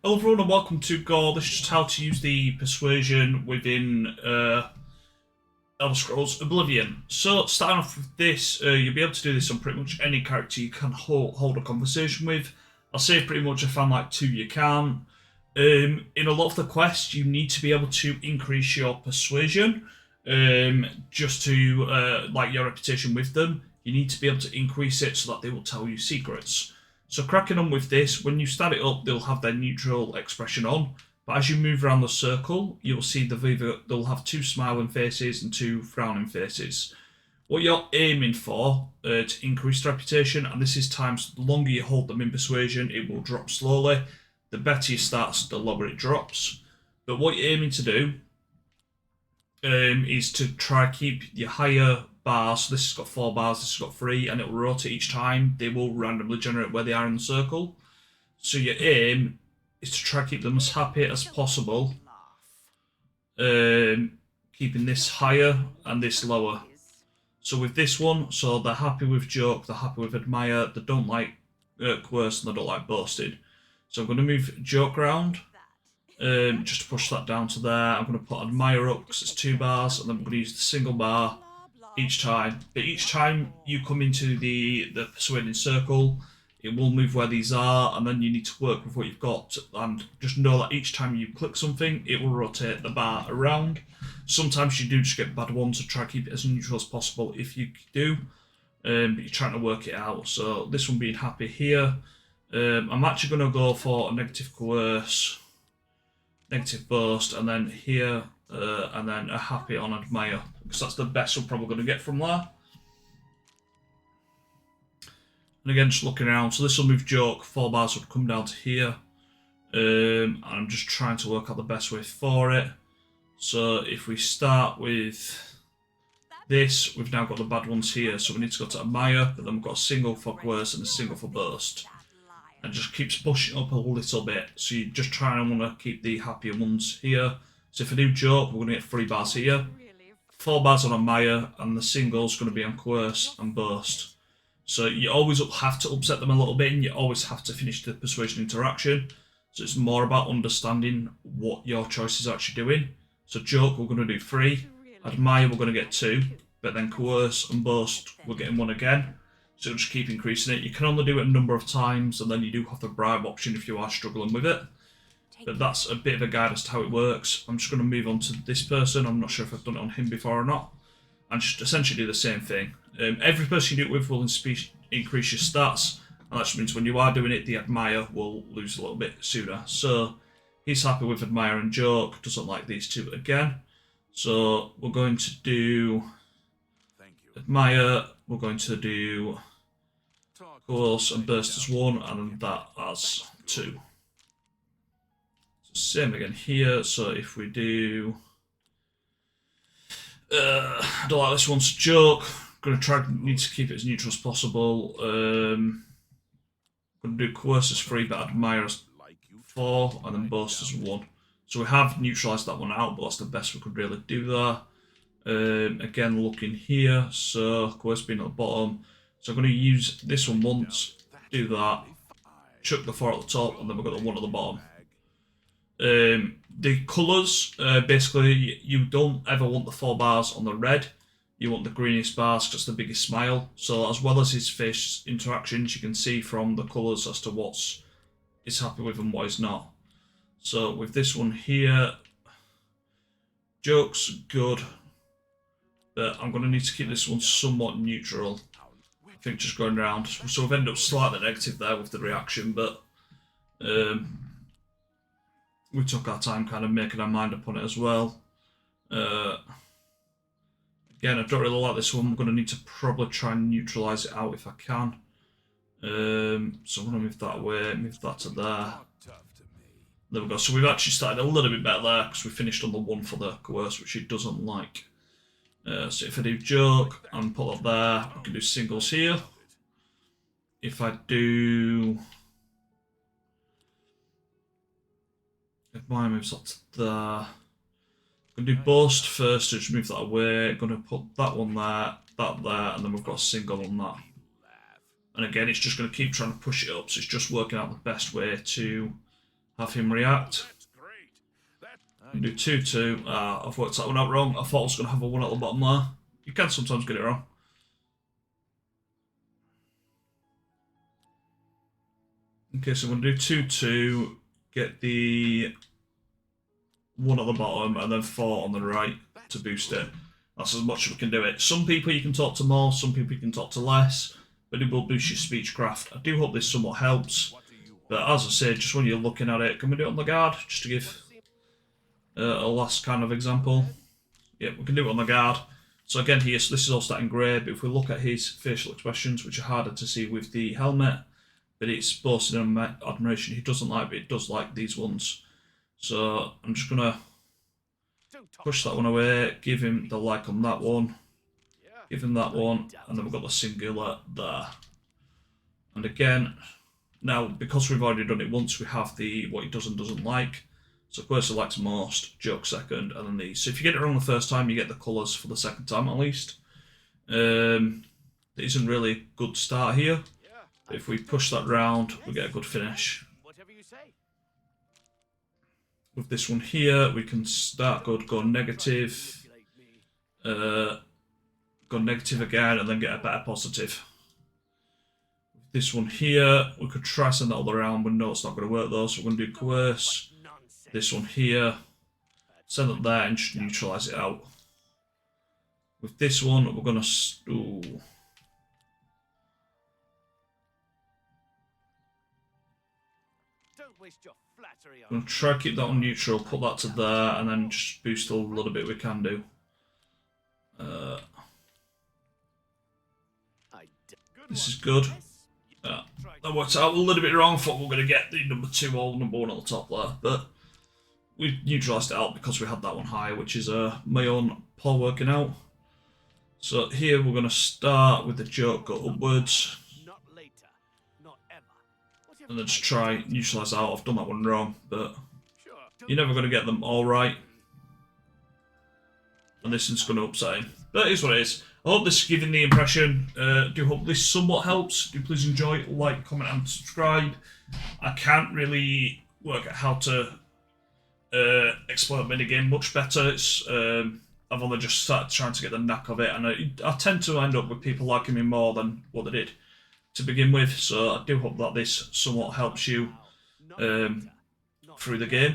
Hello everyone and welcome to Gore. This is just how to use the Persuasion within Elder Scrolls Oblivion. So starting off with this, you'll be able to do this on pretty much any character you can hold a conversation with. I'll say pretty much if I'm like 2 you can. In a lot of the quests you need to be able to increase your Persuasion just to like your reputation with them. You need to be able to increase it so that they will tell you secrets. So cracking on with this, when you start it up, they'll have their neutral expression on, but as you move around the circle, you'll see they'll have 2 smiling faces and 2 frowning faces. What you're aiming for to increase reputation, and this is times the longer you hold them in Persuasion, it will drop slowly. The better you start, the lower it drops. But what you're aiming to do is to try keep your higher bars. So this has got 4 bars, this has got 3, and it will rotate each time. They will randomly generate where they are in the circle. So your aim is to try to keep them as happy as possible, keeping this higher and this lower. So with this one, so they're happy with joke, they're happy with admire, they don't like coerce, and they don't like boasted. So I'm going to move joke around, just to push that down to there. I'm going to put admire up because it's 2 bars, and then I'm going to use the single bar each time. But each time you come into the persuading circle, it will move where these are, and then you need to work with what you've got, and just know that each time you click something, it will rotate the bar around. Sometimes you do just get bad ones, so try to keep it as neutral as possible if you do, but you're trying to work it out. So this one being happy here, I'm actually going to go for a negative coerce, negative boast, and then here, and then a happy on admire, because that's the best we're probably going to get from there. And again, just looking around, so this will move joke, 4 bars would come down to here, and I'm just trying to work out the best way for it. So if we start with this, we've now got the bad ones here, so we need to go to admire, but then we've got a single for coerce and a single for boast. And just keeps pushing up a little bit, so you just try and want to keep the happier ones here. So if I do joke, we're going to get 3 bars here, 4 bars on admire, and the single's going to be on coerce and boast. So you always have to upset them a little bit, and you always have to finish the persuasion interaction. So it's more about understanding what your choice is actually doing. So joke, we're going to do 3, admire, we're going to get 2, but then coerce and boast, we're getting 1 again. So just keep increasing it. You can only do it a number of times, and then you do have the bribe option if you are struggling with it. But that's a bit of a guide as to how it works. I'm just going to move on to this person. I'm not sure if I've done it on him before or not. And just essentially do the same thing. Every person you do it with will increase your stats. And that just means when you are doing it, the admire will lose a little bit sooner. So he's happy with admire and joke. Doesn't like these 2 again. So we're going to do admire. We're going to do coerce and burst as 1, and that as 2. So same again here. So if we do, I don't like this one's joke. Need to keep it as neutral as possible. Going to do coerce as 3, but admire as 4, and then boast as 1. So we have neutralised that one out, but that's the best we could really do there. Again, looking here, so coerce being at the bottom. So I'm going to use this one once, do that, chuck the 4 at the top, and then we've got the 1 at the bottom. The colours, basically, you don't ever want the 4 bars on the red. You want the greeniest bars because the biggest smile. So as well as his face interactions, you can see from the colours as to what's is happy with and what is not. So with this one here, joke's good, but I'm going to need to keep this one somewhat neutral. I think just going around. So we've ended up slightly negative there with the reaction, but we took our time kind of making our mind up on it as well. Again, I don't really like this one. I'm going to need to probably try and neutralise it out if I can. So I'm going to move that away, move that to there. There we go. So we've actually started a little bit better there because we finished on the 1 for the coerce, which he doesn't like. So if I do joke and put that there, I can do singles here. If I do, if mine moves that to there, I'm going to do boast first to just move that away. I'm going to put that one there, that there, and then we've got a single on that. And again, it's just going to keep trying to push it up, so it's just working out the best way to have him react. You do 2-2. I've worked that one out wrong. I thought I was going to have a 1 at the bottom there. You can sometimes get it wrong. Okay, so I'm going to do 2-2, get the 1 at the bottom, and then 4 on the right to boost it. That's as much as we can do it. Some people you can talk to more, some people you can talk to less, but it will boost your speechcraft. I do hope this somewhat helps, but as I said, just when you're looking at it, can we do it on the guard, just to give a last kind of example? Yeah, we can do it on the guard. So again here, so this is all starting grey, but if we look at his facial expressions, which are harder to see with the helmet, but it's boasting admiration he doesn't like, but it does like these ones. So I'm just going to push that one away, give him the like on that one, give him that one, and then we've got the singular there. And again, now because we've already done it once, we have the what he does and doesn't like. So Corsair likes most, joke second, and then these. So if you get it wrong the first time, you get the colours for the second time at least. It isn't really a good start here. But if we push that round, we get a good finish. With this one here, we can start good, go negative again, and then get a better positive. With this one here, we could try send that all around, but no, it's not going to work though, so we're going to do coerce. This one here, send it there and just neutralise it out. With this one, we're going to... I'm going to try to keep that on neutral, put that to there, and then just boost a little bit we can do. This is good. That worked out a little bit wrong. I thought we were going to get the number 2 or number 1 at the top there, but we neutralised it out because we had that one higher, which is my own poor working out. So here we're going to start with the joke, go upwards. And then just try neutralise out. I've done that one wrong, but you're never going to get them all right. And this is going to upset him. But it is what it is. I hope this is giving the impression. Do hope this somewhat helps. Do please enjoy, like, comment and subscribe. I can't really work out how to explain the minigame much better. It's I've only just started trying to get the knack of it, and I tend to end up with people liking me more than what they did to begin with, so I do hope that this somewhat helps you through the game.